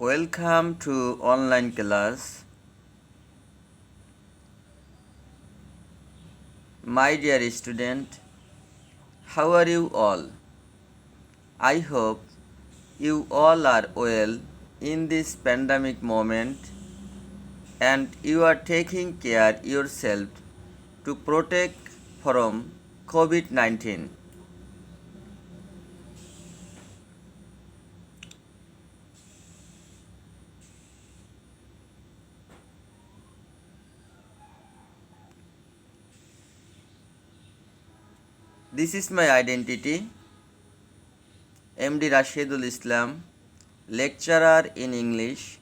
Welcome to online class. My dear student, how are you all? I hope you all are well in this pandemic moment and you are taking care yourself to protect from COVID-19. This is my identity, MD Rashidul Islam, lecturer in English,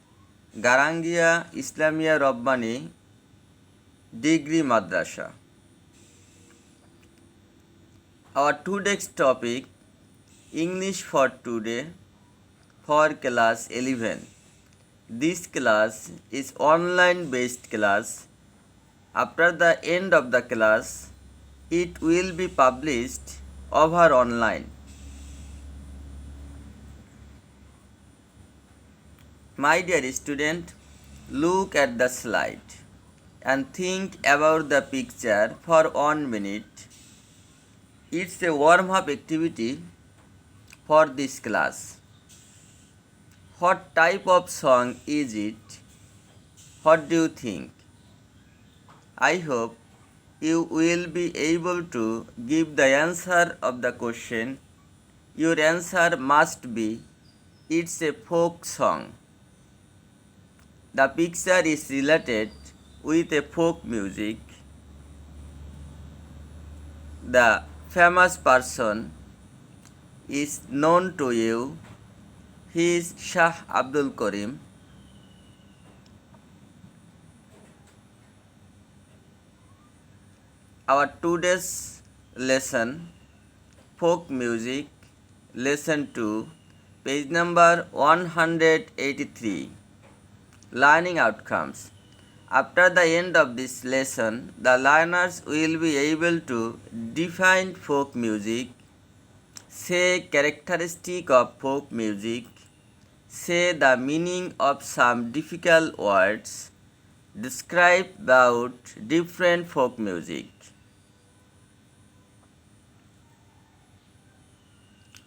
Garangia Islamia Rabbani, Degree Madrasa. Our today's topic, English for today, for class 11. This class is online based class. After the end of the class, it will be published over online. My dear student, look at the slide and think about the picture for 1 minute. It's a warm-up activity for this class. What type of song is it? What do you think? I hope you will be able to give the answer of the question. Your answer must be, it's a folk song. The picture is related with a folk music. The famous person is known to you. He is Shah Abdul Karim. Our today's lesson, folk music, lesson 2, page number 183, learning outcomes. After the end of this lesson, the learners will be able to define folk music, say characteristic of folk music, say the meaning of some difficult words, describe about different folk music.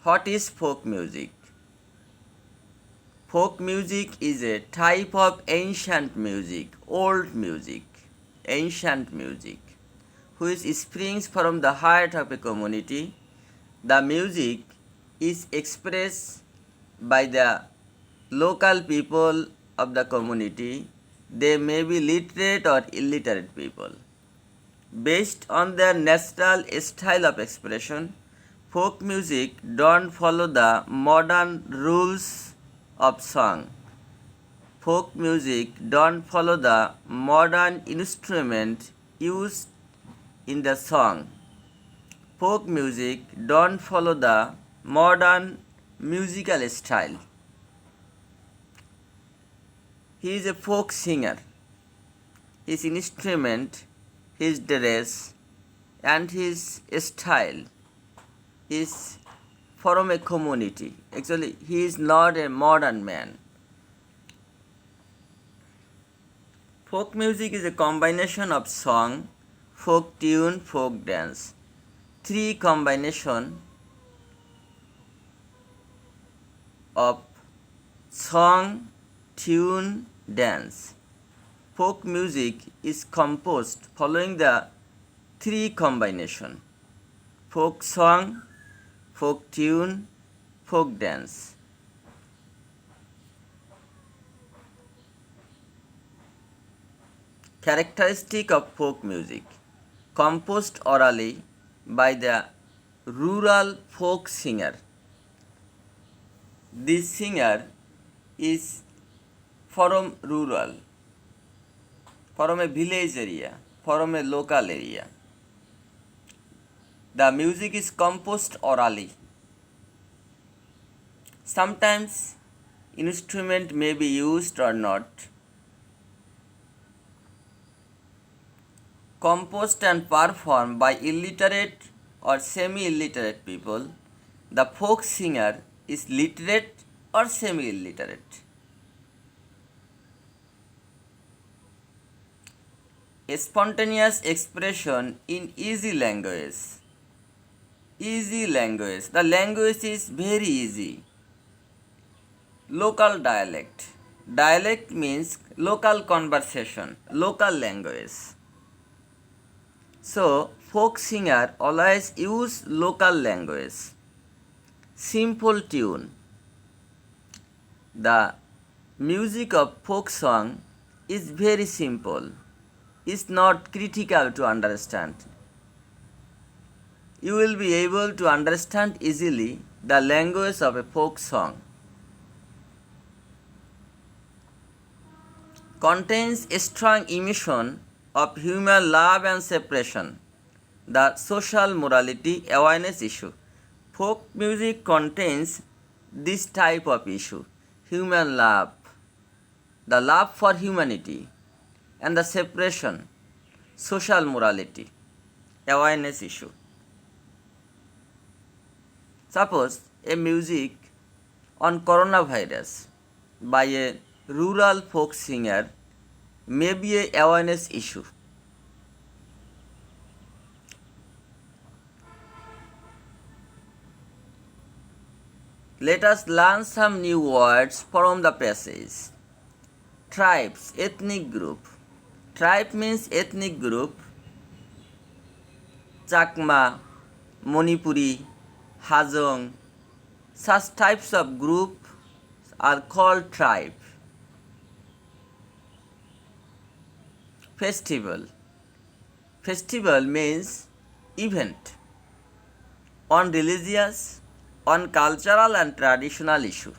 What is folk music? Folk music is a type of ancient music, ancient music, which springs from the heart of a community. The music is expressed by the local people of the community. They may be literate or illiterate people. Based on their natural style of expression, folk music don't follow the modern rules of song. Folk music don't follow the modern instrument used in the song. Folk music don't follow the modern musical style. He is a folk singer. His instrument, his dress, and his style is from a community. Actually, he is not a modern man. Folk music is a combination of song, folk tune, folk dance. Three combination of song, tune, dance. Folk music is composed following the three combination: folk song, folk tune, folk dance. Characteristic of folk music: composed orally by the rural folk singer. This singer is from rural, from a village area, from a local area. The music is composed orally. Sometimes instrument may be used or not. Composed and performed by illiterate or semi-illiterate people. The folk singer is literate or semi-illiterate. A spontaneous expression in easy language. Easy language. The language is very easy. Local dialect. Dialect means local conversation, local language. So, folk singer always use local language. Simple tune. The music of folk song is very simple. It's not critical to understand. You will be able to understand easily the language of a folk song. Contains a strong emotion of human love and separation, the social morality awareness issue. Folk music contains this type of issue, human love, the love for humanity, and the separation, social morality, awareness issue. Suppose a music on coronavirus by a rural folk singer may be a awareness issue. Let us learn some new words from the passage. Tribes, ethnic group. Tribe means ethnic group. Chakma, Manipuri, Hajong. Such types of group are called tribe. Festival. Festival means event on religious, on cultural and traditional issue.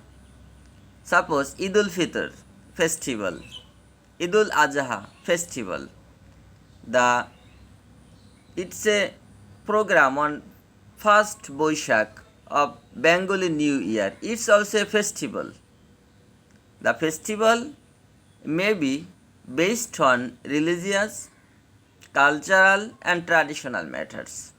Suppose Eid ul-Fitr festival, Eid ul-Adha festival. It's a program on first Boishak of Bengali New Year. It's also a festival. The festival may be based on religious, cultural and traditional matters.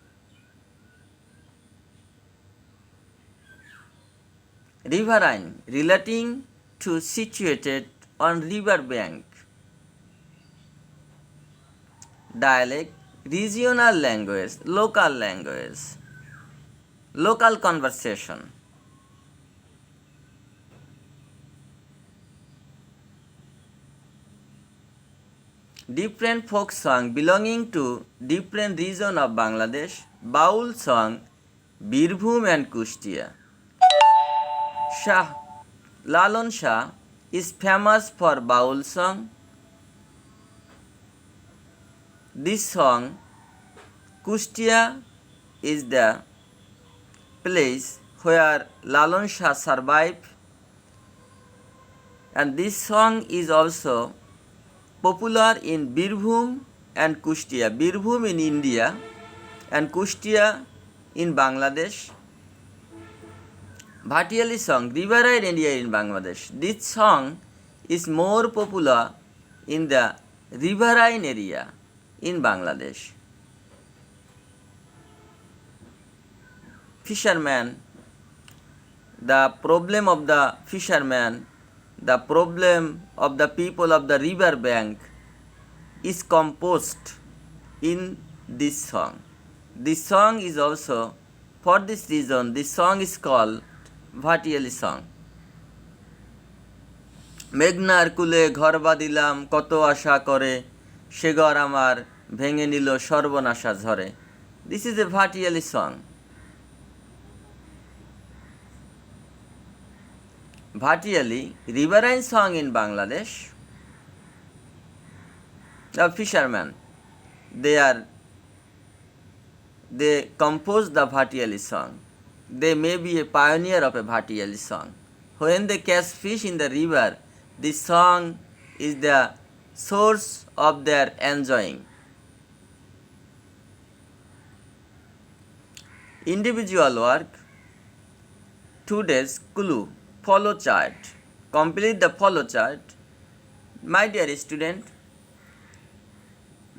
Riverine, relating to situated on river bank. Dialect, regional language, local conversation. Different folk song belonging to different region of Bangladesh. Baul song, Birbhum and Kushtia. Shah, Lalon Shah is famous for Baul song. This song, Kushtia, is the place where Lalon Shah survived, and this song is also popular in Birbhum and Kushtia. Birbhum in India and Kushtia in Bangladesh. Bhatiyali song, Riverine area in Bangladesh. This song is more popular in the riverine area in Bangladesh. Fisherman, the problem of the fisherman, the problem of the people of the river bank is composed in this song. This song is also, for this reason, this song is called Bhatiali song. মেঘনার কুলে ঘর বাঁধিলাম কত আশা করে সে ঘর আমার ভেঙে নিল সর্বনাশা ঝরে. This is a Bhatiali song. Bhatiyali, riverine song in Bangladesh. The fishermen, they compose the Bhatiyali song. They may be a pioneer of a Bhatiyali song. When they catch fish in the river, this song is the source of their enjoying. Individual work. 2 days clue. Follow chart. Complete the follow chart. My dear student,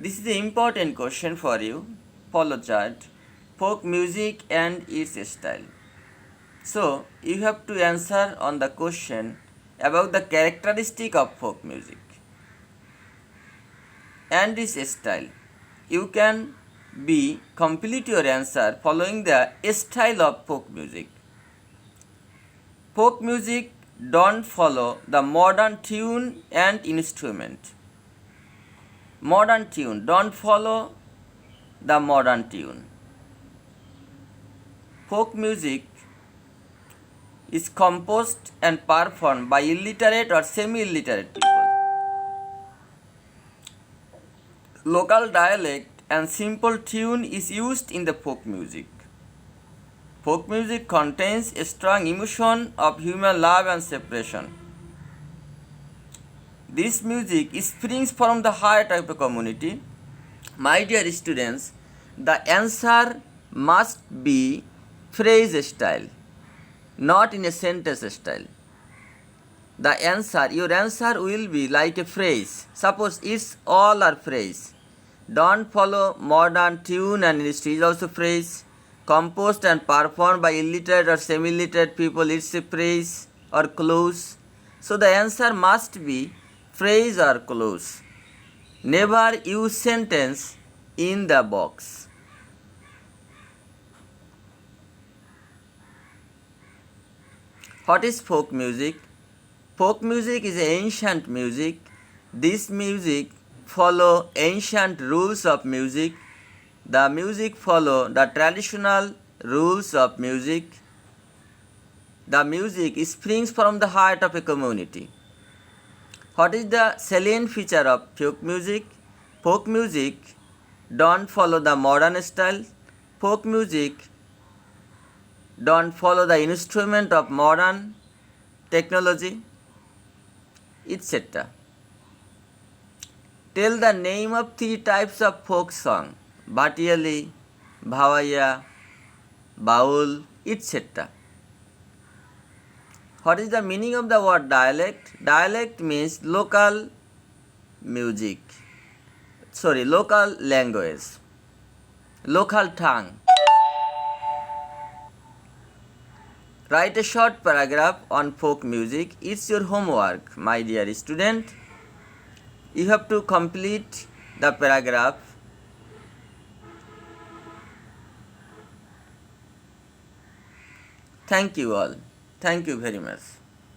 this is an important question for you. Follow chart. Folk music and its style. So, you have to answer on the question about the characteristic of folk music. and its style. You can be complete your answer following the style of folk music. Folk music don't follow the modern tune and instrument. Modern tune don't follow the modern tune. Folk music is composed and performed by illiterate or semi-illiterate people. Local dialect and simple tune is used in the folk music. Folk music contains a strong emotion of human love and separation. This music springs from the heart of a community. My dear students, the answer must be phrase style, not in a sentence style. Your answer will be like a phrase. Suppose it's all are phrase. Don't follow modern tune and industry is also phrase. Composed and performed by illiterate or semi-illiterate people, it's a phrase or clause. So the answer must be phrase or clause. Never use sentence in the box. What is folk music? Folk music is ancient music. This music follow ancient rules of music. The music follow the traditional rules of music. The music springs from the heart of a community. What is the salient feature of folk music? Folk music don't follow the modern style. Folk music don't follow the instrument of modern technology, etc. Tell the name of 3 types of folk song: Bhatiyali, Bhavaiya, Baul, etc. What is the meaning of the word dialect? Dialect means local music. Local language, local tongue. Write a short paragraph on folk music. It's your homework, my dear student. You have to complete the paragraph. Thank you all. Thank you very much.